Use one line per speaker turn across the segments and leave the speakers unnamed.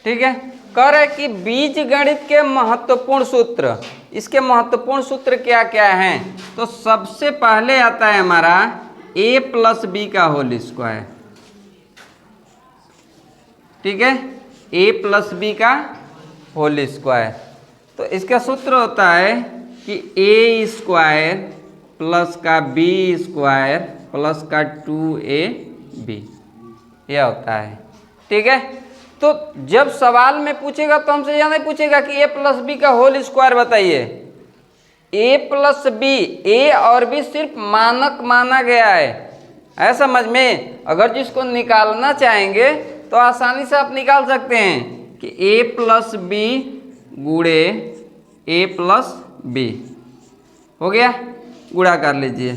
ठीक है। कह रहे कि बीज गणित के महत्वपूर्ण सूत्र, इसके महत्वपूर्ण सूत्र क्या क्या हैं? तो सबसे पहले आता है हमारा a प्लस बी का होल स्क्वायर, ठीक है, a प्लस बी का होल स्क्वायर। तो इसका सूत्र होता है कि a स्क्वायर प्लस का b स्क्वायर प्लस का 2ab, यह होता है, ठीक है। तो जब सवाल में पूछेगा तो हमसे यह नहीं पूछेगा कि a प्लस बी का होल स्क्वायर बताइए। a प्लस बी, a और b सिर्फ मानक माना गया है समझ में। अगर जिसको निकालना चाहेंगे तो आसानी से आप निकाल सकते हैं कि a प्लस बी गुणे a प्लस बी हो गया, गुणा कर लीजिए।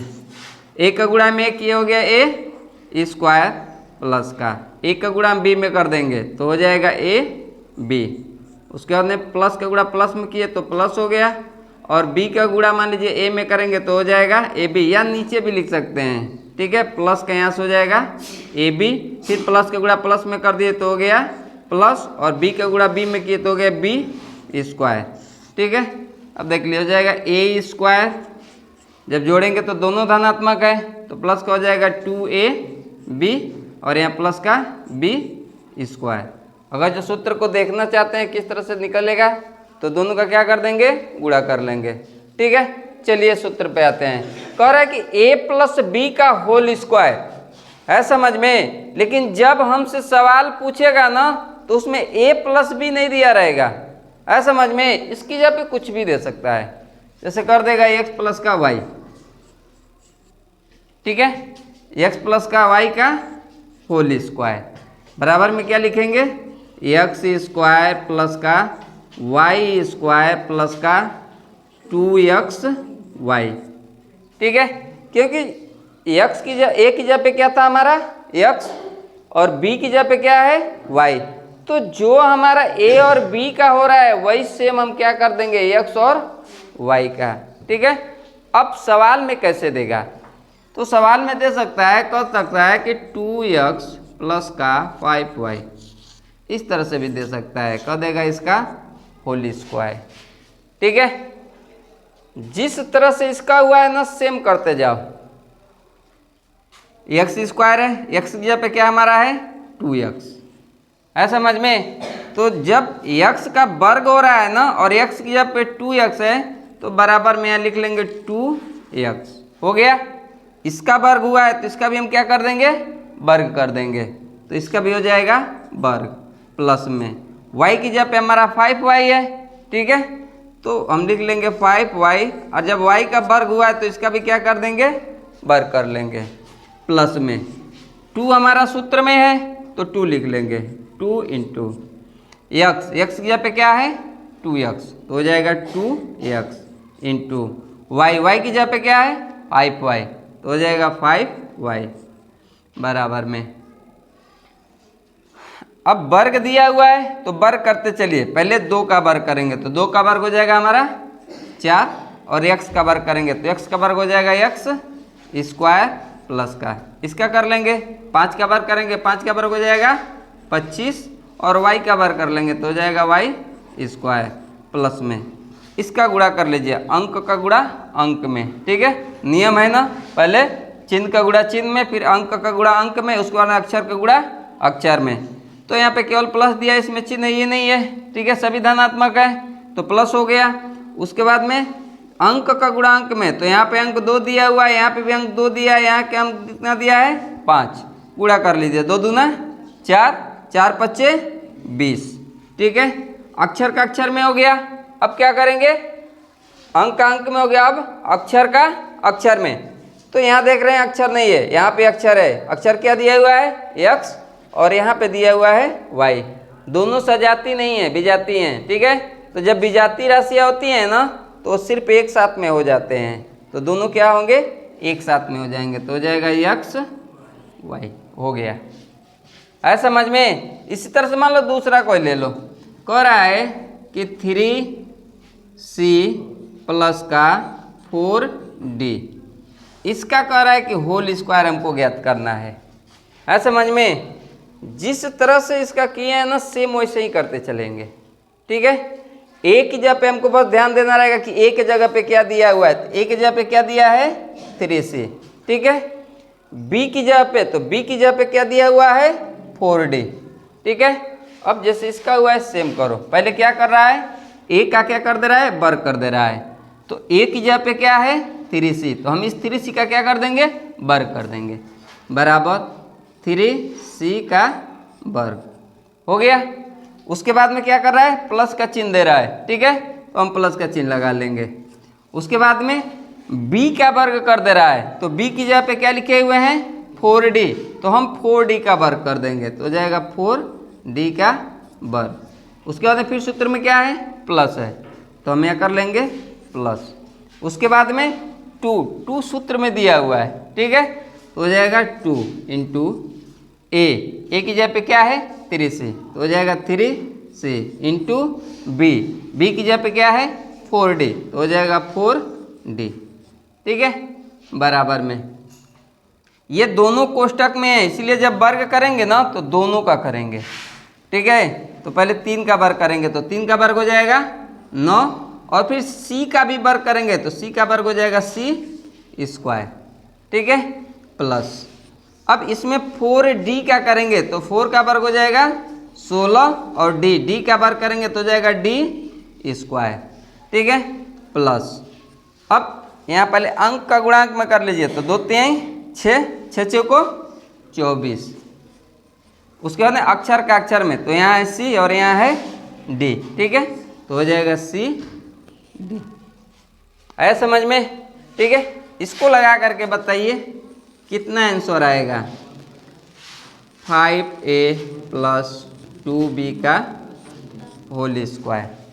a का गुणा में ये हो गया a स्क्वायर प्लस का, a का गुणा b में कर देंगे तो हो जाएगा a b। उसके बाद में प्लस का गुणा प्लस में किए तो प्लस हो गया, और b का गुणा मान लीजिए a में करेंगे तो हो जाएगा ए बी, या नीचे भी लिख सकते हैं, ठीक है। प्लस का यहाँ से हो जाएगा ए बी, फिर प्लस का गुणा प्लस में कर दिए तो हो गया प्लस, और b का गुणा b में किए तो हो गया b स्क्वायर, ठीक है। अब देख लिया, हो जाएगा a स्क्वायर, जब जोड़ेंगे तो दोनों धनात्मक है तो प्लस का हो जाएगा 2ab, और यहाँ प्लस का b स्क्वायर। अगर जो सूत्र को देखना चाहते हैं किस तरह से निकलेगा तो दोनों का क्या कर देंगे, गुणा कर लेंगे, ठीक है। चलिए सूत्र पे आते हैं। कह रहा है कि a प्लस बी का होल स्क्वायर है समझ में, लेकिन जब हमसे सवाल पूछेगा ना तो उसमें a प्लस बी नहीं दिया रहेगा, है समझ में। इसकी जगह पे कुछ भी दे सकता है, जैसे कर देगा x प्लस का y, ठीक है, x प्लस का y का होल स्क्वायर बराबर में क्या लिखेंगे, x स्क्वायर प्लस का y स्क्वायर प्लस का 2xy, ठीक है। क्योंकि x की जगह, a की जगह पे क्या था हमारा x, और b की जगह पे क्या है y, तो जो हमारा a और b का हो रहा है वही सेम हम क्या कर देंगे x और y का, ठीक है। अब सवाल में कैसे देगा, तो सवाल में दे सकता है, कह सकता है कि 2x प्लस का 5y, इस तरह से भी दे सकता है, कह देगा इसका होल स्क्वायर, ठीक है। जिस तरह से इसका हुआ है ना सेम करते जाओ। x स्क्वायर है, x की जगह पे क्या हमारा है 2x, है समझ में। तो जब x का वर्ग हो रहा है ना और x की जगह पे 2x है तो बराबर में यहाँ लिख लेंगे 2x, हो गया। इसका वर्ग हुआ है तो इसका भी हम क्या कर देंगे, वर्ग कर देंगे, तो इसका भी हो जाएगा वर्ग, प्लस में y की जगह पे हमारा 5y है, ठीक है, तो हम लिख लेंगे 5y, और जब y का वर्ग हुआ है तो इसका भी क्या कर देंगे, वर्ग कर लेंगे, प्लस में 2 हमारा सूत्र में है तो 2 लिख लेंगे, 2 इंटू x, x की जगह पे क्या है 2x, तो हो जाएगा 2x इंटू y की जगह पे क्या है 5y, तो हो जाएगा 5y बराबर में। अब वर्ग दिया हुआ है तो वर्ग करते चलिए, पहले 2 का वर्ग करेंगे तो 2 का वर्ग हो जाएगा हमारा 4, और x का वर्ग करेंगे तो x का वर्ग हो जाएगा x स्क्वायर प्लस का, इसका कर लेंगे 5 का वर्ग करेंगे, 5 का वर्ग हो जाएगा 25, और y का वर्ग कर लेंगे तो हो जाएगा y स्क्वायर प्लस में, इसका गुणा कर लीजिए, अंक का गुणा अंक में, ठीक है। नियम है ना, पहले चिन्ह का गुणा चिन्ह में, फिर अंक का गुणा अंक में, उसके बाद अक्षर का गुणा अक्षर में। तो यहाँ पे केवल प्लस दिया, इसमें चिन्ह ये नहीं है, ठीक है, सभी धनात्मक है तो प्लस हो गया। उसके बाद में अंक का गुणा अंक में, तो यहाँ पे अंक 2 दिया हुआ है, यहाँ पे भी अंक 2 दिया है, यहाँ के अंक कितना दिया है 5, गुणा कर लीजिए, 2 दूना 4, 4 पच्चे 20, ठीक है। अक्षर का अक्षर में हो गया। अब क्या करेंगे, अंक का अंक में हो गया, अब अक्षर का अक्षर में, तो यहाँ देख रहे हैं अक्षर नहीं है, यहाँ पे अक्षर है, अक्षर क्या दिया हुआ है x, और यहाँ पे दिया हुआ है y, दोनों सजाती नहीं है विजाती हैं, ठीक है। तो जब विजाती राशियाँ होती हैं ना तो सिर्फ एक साथ में हो जाते हैं, तो दोनों क्या होंगे एक साथ में हो जाएंगे, तो हो जाएगा x y, हो गया, है समझ में। इसी तरह से मान लो दूसरा कोई ले लो, कह रहा है कि 3c प्लस का 4d, इसका कह रहा है कि होल स्क्वायर हमको ज्ञात करना है समझ में। जिस तरह से इसका किए हैं ना सेम वैसे ही करते चलेंगे। ठीक है, ए की जगह पे हमको बस ध्यान देना रहेगा कि ए की जगह पे क्या दिया हुआ है, तो ए की जगह पे क्या दिया है 3c। ठीक है, बी की जगह पे, तो बी की जगह पे क्या दिया हुआ है 4d। ठीक है, अब जैसे इसका हुआ है सेम करो। पहले क्या कर रहा है, ए का क्या कर दे रहा है, वर्ग कर दे रहा है, तो ए की जगह पे क्या है 3c, तो हम इस 3c का क्या कर देंगे, वर्ग कर देंगे, बराबर 3c का वर्ग हो गया। उसके बाद में क्या कर रहा है, प्लस का चिन्ह दे रहा है। ठीक है, तो हम प्लस का चिन्ह लगा लेंगे। उसके बाद में b का वर्ग कर दे रहा है, तो b की जगह पे क्या लिखे हुए हैं 4d, तो हम 4d का वर्ग कर देंगे, तो हो जाएगा 4d का वर्ग। उसके बाद में फिर सूत्र में क्या है प्लस है, तो हम यहाँ कर लेंगे प्लस। उसके बाद में 2 सूत्र में दिया हुआ है। ठीक है, तो हो जाएगा 2 इंटू ए की जगह पे क्या है 3c, तो हो जाएगा 3c इंटू बी की जगह पे क्या है 4d, तो हो जाएगा 4d। ठीक है, बराबर में ये दोनों कोष्टक में है, इसलिए जब वर्ग करेंगे ना तो दोनों का करेंगे। ठीक है, तो पहले 3 का वर्ग करेंगे, तो 3 का वर्ग हो जाएगा 9, और फिर c का भी वर्ग करेंगे, तो c का वर्ग हो जाएगा c स्क्वायर। ठीक है, प्लस अब इसमें 4d का करेंगे, तो 4 का वर्ग हो जाएगा 16, और d का वर्ग करेंगे तो हो जाएगा d स्क्वायर। ठीक है, प्लस अब यहाँ पहले अंक का गुणांक में कर लीजिए, तो 2 3 6, 6 को 24। उसके बाद अक्षर का अक्षर में, तो यहाँ है c और यहाँ है d। ठीक है, तो हो जाएगा c d। आया समझ में? ठीक है, इसको लगा करके बताइए कितना आंसर आएगा। 5a + 2b का होल स्क्वायर।